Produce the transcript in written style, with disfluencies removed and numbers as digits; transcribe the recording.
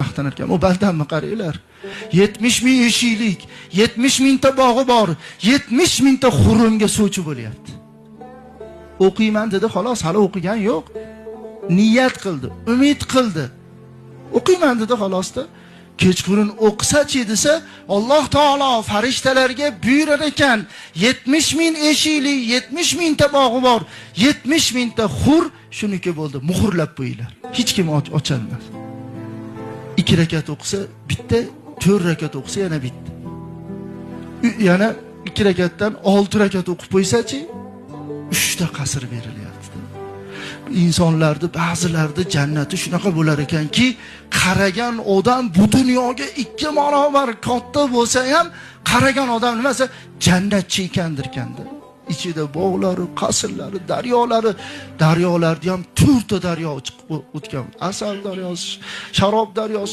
maqtanarkan. O baldanmi qaranglar. 70 ming eshiklik, 70 mingta bog'i bor, 70 mingta xurumga suvchi bo'lyapti. O'qiyman dedi, xolos, hali o'qigan yo'q. Niyat qildi, umid qildi. O'qiyman dedi, xolosda. Kechqurun o'qisachi desa, Alloh taolo farishtalarga buyurar ekan, 70 ming eshiklik, 70 mingta bog'i bor, 70 mingta xur shuniki bo'ldi, muhrlab qo'yinglar. Hech kim ocholmas. 2 rakat o'qisa bitta, 4 rakat o'qisa yana bitta. Yana 2 rakatdan 6 rakat o'qib qo'ysachi, 3 ta qasr berilyapti. İnsanlarda, ba'zilarda jannati shunaqa bo'lar ekanki, qaragan odam bu dunyoga 2 barobar katta bo'lsa ham, qaragan odam nimasi jannatchi ekandirkanda. Ichida bog'lari, qasrlari, daryolarni ham 4 ta daryo chiqib o'tgan. Asal daryosi, sharob daryosi